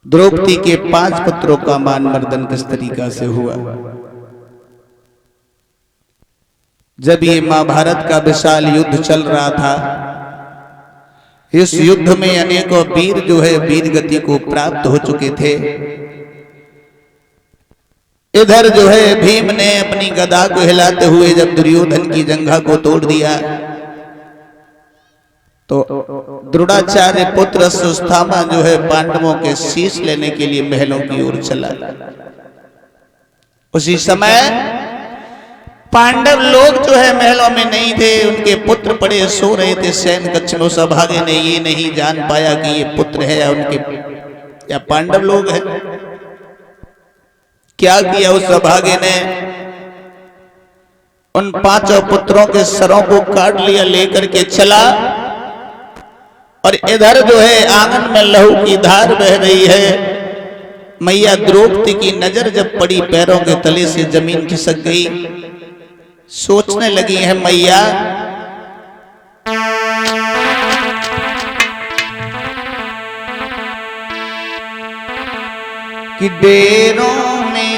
द्रौपदी के 5 पुत्रों का मान मर्दन किस तरीका से हुआ। जब ये महाभारत का विशाल युद्ध चल रहा था, इस युद्ध में अनेकों वीर जो है वीर गति को प्राप्त हो चुके थे। इधर जो है भीम ने अपनी गदा को हिलाते हुए जब दुर्योधन की जंघा को तोड़ दिया, तो द्रोणाचार्य पुत्र अश्वत्थामा जो है पांडवों के शीश लेने के लिए महलों की ओर चला। उसी समय पांडव लोग जो है महलों में नहीं थे, उनके पुत्र पड़े सो रहे थे शयन कक्ष में। सौभाग्य ने ये नहीं जान पाया कि ये पुत्र है या उनके या पांडव लोग हैं। क्या किया उस सौभाग्य ने, उन 5 पुत्रों के सरों को काट लिया, लेकर के चला। और इधर जो है आंगन में लहू की धार बह रही है। मैया द्रौपदी की नजर जब पड़ी, पैरों के तले से जमीन खिसक गई। सोचने लगी है मैया, कि डेरों में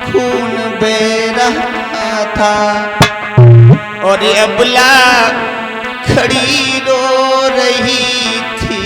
खून बह रहा था और ये अबला खड़ी रो रही थी।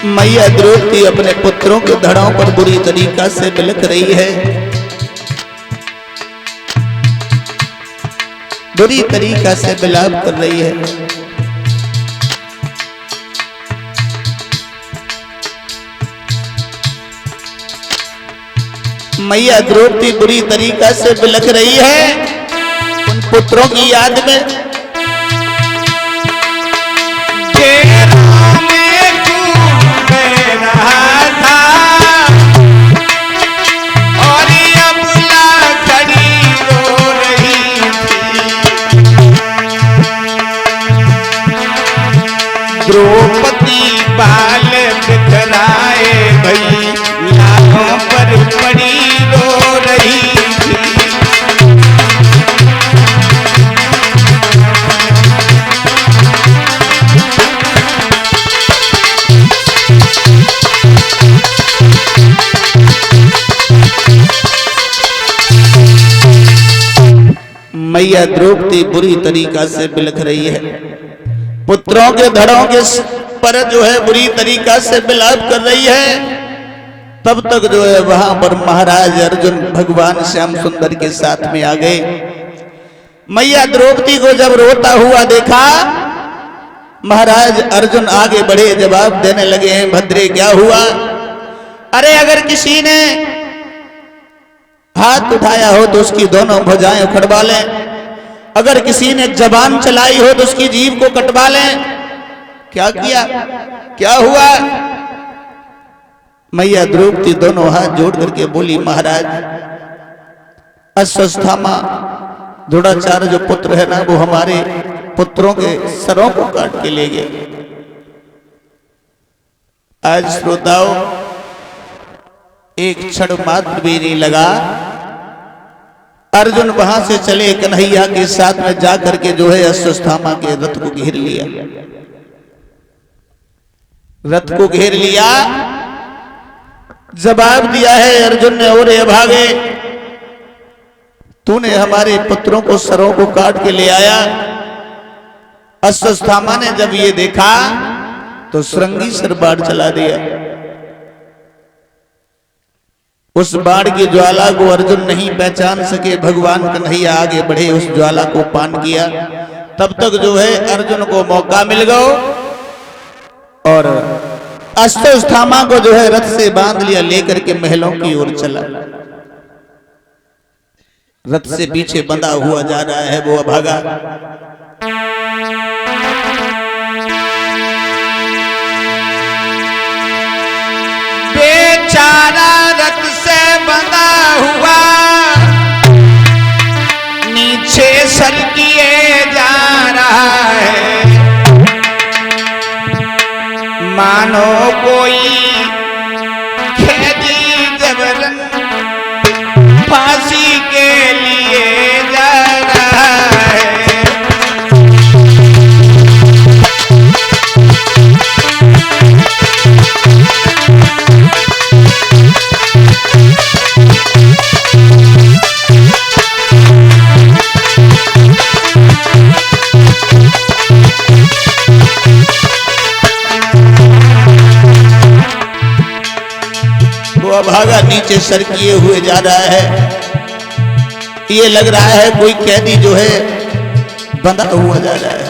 मैया द्रौपदी अपने पुत्रों के धड़ों पर बुरी तरीका से बिलख रही है, बुरी तरीका से विलाप कर रही है। मैया द्रौपदी बुरी तरीका से बिलख रही है उन पुत्रों की याद में। द्रौपदी बाल बिखराए भई लाखों पर पड़ी रो रही थी। मैया द्रौपदी बुरी तरीका से बिलख रही है, पुत्रों के धड़ों के पर जो है बुरी तरीका से विलाप कर रही है। तब तक जो है वहां पर महाराज अर्जुन भगवान श्याम सुंदर के साथ में आ गए। मैया द्रौपदी को जब रोता हुआ देखा, महाराज अर्जुन आगे बढ़े, जवाब देने लगे हैं, भद्रे क्या हुआ? अरे अगर किसी ने हाथ उठाया हो तो उसकी दोनों भुजाएं उखड़वा लें, अगर किसी ने जबान चलाई हो तो उसकी जीभ को कटवा लें। क्या किया, क्या हुआ? मैया द्रौपदी दोनों हाथ जोड़ करके बोली, महाराज अश्वत्थामा द्रोणाचार्य जो पुत्र है ना, वो हमारे पुत्रों के सरों को काट के ले गए। आज श्रोताओं एक क्षण मात्र भी नहीं लगा, अर्जुन वहां से चले कन्हैया के साथ में जाकर के जो है अश्वत्थामा के रथ को घेर लिया, रथ को घेर लिया। जवाब दिया है अर्जुन ने, और भागे, तूने हमारे पुत्रों को सरों को काट के ले आया, अश्वत्थामा ने जब ये देखा तो श्रृंगी सिर बाढ़ चला दिया। उस बाढ़ की ज्वाला को अर्जुन नहीं पहचान सके, भगवान कन्हैया आगे बढ़े, उस ज्वाला को पान किया। तब तक जो है अर्जुन को मौका मिल गया और अश्वत्थामा को जो है रथ से बांध लिया, लेकर के महलों की ओर चला। रथ से पीछे बंधा हुआ जा रहा है वो अभागा। बेचारा रथ से बंधा हुआ नीचे सर किए जा रहा है, मानो कोई कैदी जबरन फांसी के लिए जा रहा है। भागा नीचे सर किए हुए जा रहा है। ये लग रहा है कोई कैदी जो है बंधा हुआ जा रहा है।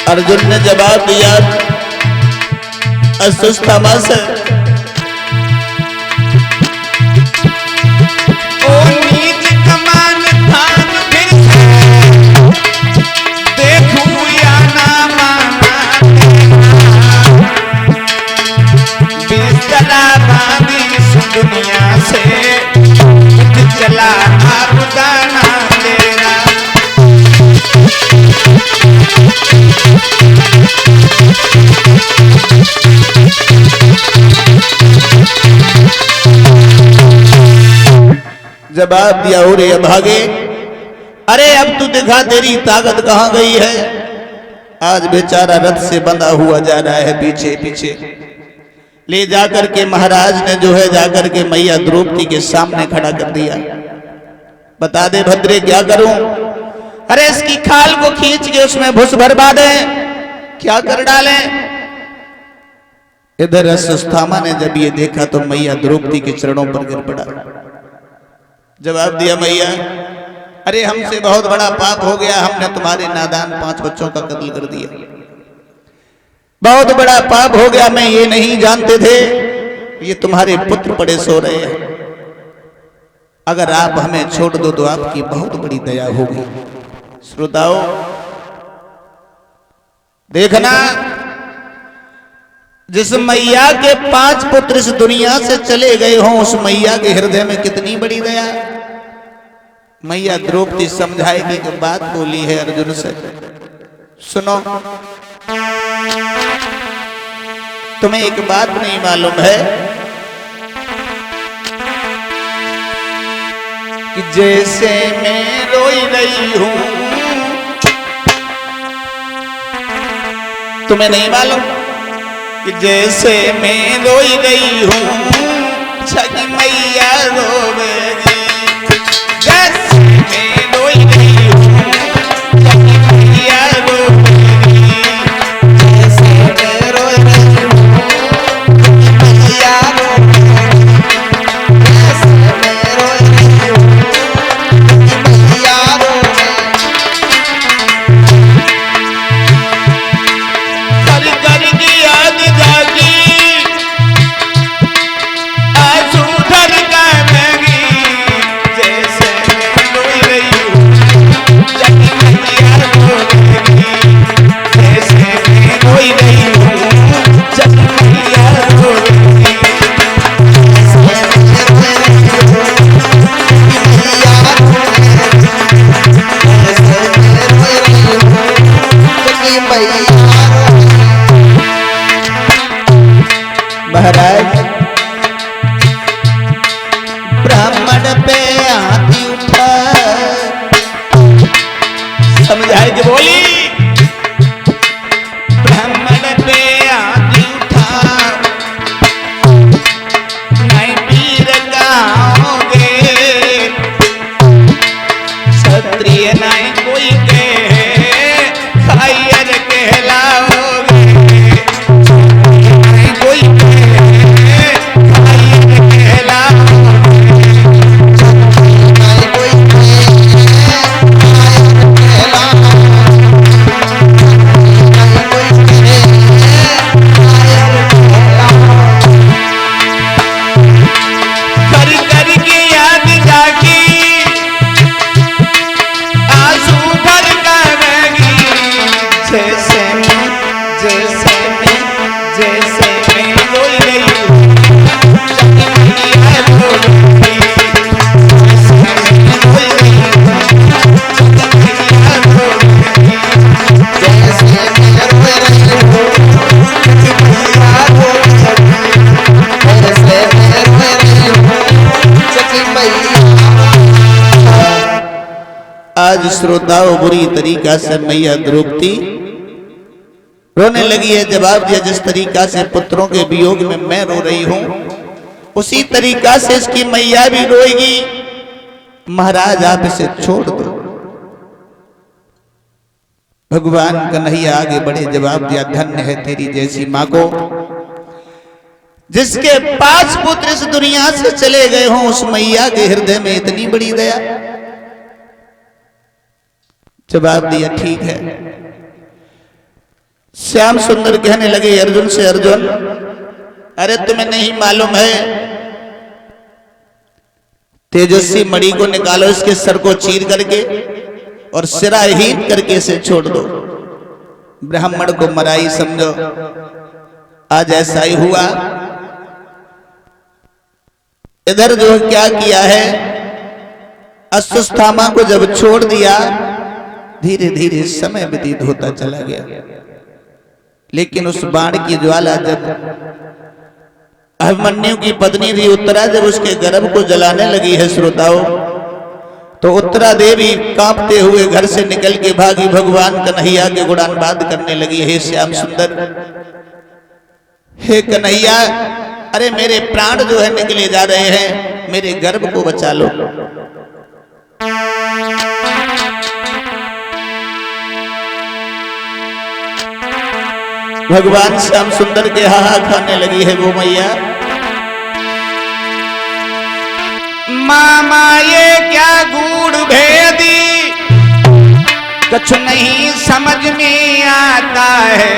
अर्जुन ने जवाब दिया अश्वत्थामा से, ओ नीच कमान थान फिर से देखूं या ना माना बिस्तरा बांधी इस दुनिया से उठ चला आपदाना तेरा। जवाब दिया और ये भागे, अरे अब तू दिखा तेरी ताकत कहां गई है। आज बेचारा रथ से बंधा हुआ जा रहा है पीछे पीछे। ले जाकर के महाराज ने जो है जाकर के मैया द्रौपदी के सामने खड़ा कर दिया। बता दे भद्रे क्या करूं? अरे इसकी खाल को खींच के उसमें भुस भरवा दें, क्या कर डालें? इधर अश्वत्थामा ने जब ये देखा तो मैया द्रौपदी के चरणों पर गिर पड़ा। जवाब दिया, मैया अरे हमसे बहुत बड़ा पाप हो गया, हमने तुम्हारे नादान 5 बच्चों का कत्ल कर दिया। बहुत बड़ा पाप हो गया, मैं ये नहीं जानते थे ये तुम्हारे पुत्र पड़े सो रहे हैं। अगर आप हमें छोड़ दो तो आपकी बहुत बड़ी दया होगी। श्रोताओं देखना, जिस मैया के 5 पुत्र इस दुनिया से चले गए हों, उस मैया के हृदय में कितनी बड़ी दया। मैया द्रौपदी समझाएगी कि बात बोली है अर्जुन से, सुनो तुम्हें एक बात नहीं मालूम है कि जैसे मैं रोई रही हूं, तुम्हें नहीं मालूम कि जैसे मैं रोई रही हूं छठी मैया रोवेगी। जैसे मैं रोई रही हूं छठी मैया रोवेगी। जैसे मैं रोई रही हूं मैया रोवेगी। जैसे मैं रोई रही हूं मैया रोवेगी। कर की याद जागी आंसू धर ब्राह्मण पे हाथी उठा। समझाए कि बोली ब्राह्मण पे हाथी उठा, नहीं पीर गाओगे, क्षत्रिय नहीं कोई के खायर कहलाओगे, नहीं कोई के खायर कहलाओगे, नहीं कोई आज श्रोताओं बुरी तरीका से मैया द्रौपदी रोने लगी है। जवाब दिया जिस तरीका से पुत्रों के वियोग में मैं रो रही हूं उसी तरीका से इसकी मैया भी रोएगी। महाराज आप इसे छोड़ दो। भगवान कन्हैया आगे बढ़े, जवाब दिया धन्य है तेरी जैसी मां को जिसके 5 पुत्र इस दुनिया से चले गए हों। उस मैया के हृदय में इतनी बड़ी दया। जवाब दिया ठीक है। श्याम सुंदर कहने लगे अर्जुन से, अर्जुन अरे तुम्हें नहीं मालूम है, तेजस्वी मणि को निकालो, इसके सर को चीर करके और सिराहीन करके इसे छोड़ दो। ब्राह्मण को मराई समझो। आज ऐसा ही हुआ। इधर जो क्या किया है, अश्वत्थामा को जब छोड़ दिया धीरे धीरे समय व्यतीत होता चला गया। लेकिन उस बाण की ज्वाला जब अभिमन्यु की पत्नी थी उत्तरा जब उसके गर्भ को जलाने लगी है श्रोताओं, तो उत्तरा देवी कांपते हुए घर से निकल के भागी, भगवान कन्हैया के गुणानुवाद करने लगी। हे श्याम सुंदर, हे कन्हैया, अरे मेरे प्राण जो है निकले जा रहे हैं, मेरे गर्भ को बचा लो। भगवान श्याम सुंदर के हाहा खाने लगी है वो मैया। मामा ये क्या गूढ़ भेदी कुछ नहीं समझ में आता है।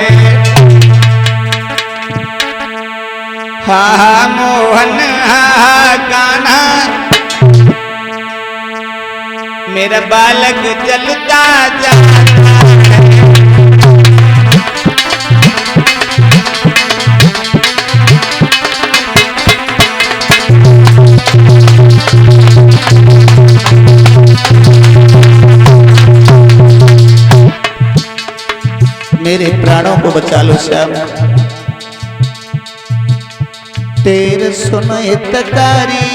हा मोहन हा कान्हा मेरा बालक जलता जाता है। मेरे प्राणों को बचा लो श्याम। तेरे सुने तकारी,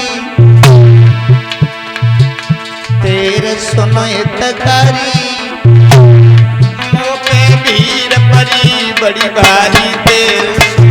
तेरे सुने तकारी, मुँह पे भीड़ पड़ी बड़ी भारी। तेरे